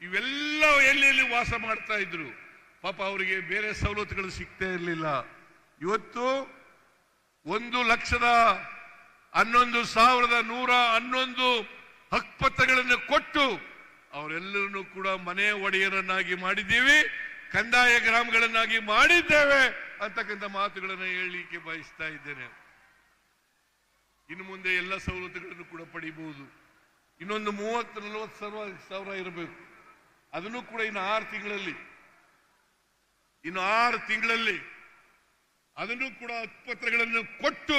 ಇವೆಲ್ಲ ಎಲ್ಲೆಲ್ಲಿ ವಾಸ ಮಾಡ್ತಾ ಇದ್ರು. ಪಾಪ ಅವರಿಗೆ ಬೇರೆ ಸವಲತ್ತುಗಳು ಸಿಗ್ತಾ ಇರಲಿಲ್ಲ. ಇವತ್ತು 1,11,111 ಹಕ್ಕುಪತ್ರಗಳನ್ನು ಕೊಟ್ಟು ಅವರೆಲ್ಲರನ್ನು ಕೂಡ ಮನೆ ಒಡೆಯರನ್ನಾಗಿ ಮಾಡಿದ್ದೀವಿ, ಕಂದಾಯ ಗ್ರಾಮಗಳನ್ನಾಗಿ ಮಾಡಿದ್ದೇವೆ ಅಂತಕ್ಕಂಥ ಮಾತುಗಳನ್ನು ಹೇಳಲಿಕ್ಕೆ ಬಯಸ್ತಾ ಇದ್ದೇನೆ. ಇನ್ನು ಮುಂದೆ ಎಲ್ಲ ಸವಲತ್ತುಗಳನ್ನು ಕೂಡ ಪಡಿಬಹುದು. ಇನ್ನೊಂದು 30-40 ಸಾವಿರ ಇರಬೇಕು. ಅದನ್ನು ಕೂಡ ಇನ್ನು 6 ತಿಂಗಳಲ್ಲಿ ಅದನ್ನು ಕೂಡ ಹಕ್ಕುಪತ್ರಗಳನ್ನು ಕೊಟ್ಟು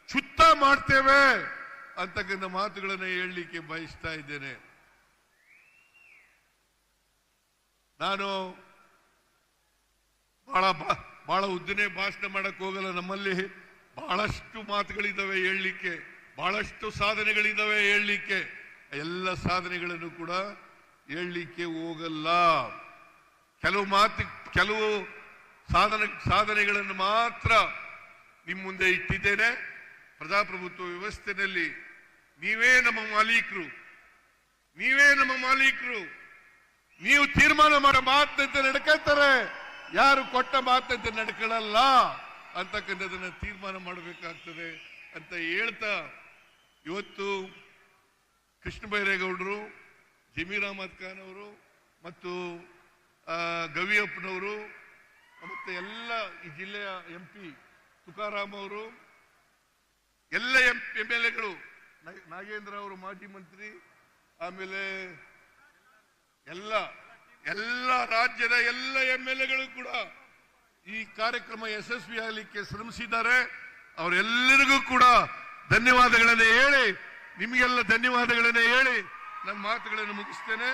ಶುದ್ಧ ಮಾಡ್ತೇವೆ ಅಂತಕ್ಕಂಥ ಮಾತುಗಳನ್ನು ಹೇಳಲಿಕ್ಕೆ ಬಯಸ್ತಾ ಇದ್ದೇನೆ. ನಾನು ಬಹಳ ಉದ್ದನೆ ಭಾಷಣ ಮಾಡಕ್ ಹೋಗಲ್ಲ. ನಮ್ಮಲ್ಲಿ ಬಹಳಷ್ಟು ಮಾತುಗಳಿದ್ದಾವೆ ಹೇಳಲಿಕ್ಕೆ, ಬಹಳಷ್ಟು ಸಾಧನೆಗಳಿದ್ದಾವೆ ಹೇಳಲಿಕ್ಕೆ. ಎಲ್ಲ ಸಾಧನೆಗಳನ್ನು ಕೂಡ ಹೇಳಲಿಕ್ಕೆ ಹೋಗಲ್ಲ. ಕೆಲವು ಸಾಧನೆಗಳನ್ನು ಮಾತ್ರ ನಿಮ್ಮ ಮುಂದೆ ಇಟ್ಟಿದ್ದೇನೆ. ಪ್ರಜಾಪ್ರಭುತ್ವ ವ್ಯವಸ್ಥೆಯಲ್ಲಿ ನೀವೇ ನಮ್ಮ ಮಾಲೀಕರು. ನೀವು ತೀರ್ಮಾನ ಮಾಡೋ ಮಾತಂತೆ ನಡ್ಕೊಳ್ತಾರೆ, ಯಾರು ಕೊಟ್ಟ ಮಾತಂತೆ ನಡ್ಕೊಳ್ಳಲ್ಲ ಅಂತಕ್ಕಂಥದನ್ನ ತೀರ್ಮಾನ ಮಾಡಬೇಕಾಗ್ತದೆ ಅಂತ ಹೇಳ್ತಾ, ಇವತ್ತು ಕೃಷ್ಣ ಬೈರೇಗೌಡರು, ಜಮೀರ್ ಅಹಮದ್ ಖಾನ್ ಅವರು ಮತ್ತು ಗವಿಯಪ್ಪನವರು ಮತ್ತೆ ಎಲ್ಲ ಈ ಜಿಲ್ಲೆಯ MP ತುಕಾರಾಮ್ ಅವರು, ಎಲ್ಲ MLAಗಳು, ನಾಗೇಂದ್ರ ಅವರು ಮಾಜಿ ಮಂತ್ರಿ, ಆಮೇಲೆ ಎಲ್ಲ ರಾಜ್ಯದ ಎಲ್ಲ MLAಗಳು ಕೂಡ ಈ ಕಾರ್ಯಕ್ರಮ ಯಶಸ್ವಿ ಆಗಲಿಕ್ಕೆ ಶ್ರಮಿಸಿದ್ದಾರೆ. ಅವರೆಲ್ಲರಿಗೂ ಕೂಡ ಧನ್ಯವಾದಗಳನ್ನು ಹೇಳಿ, ನಿಮಗೆಲ್ಲ ಧನ್ಯವಾದಗಳನ್ನು ಹೇಳಿ ನನ್ನ ಮಾತುಗಳನ್ನು ಮುಗಿಸ್ತೇನೆ.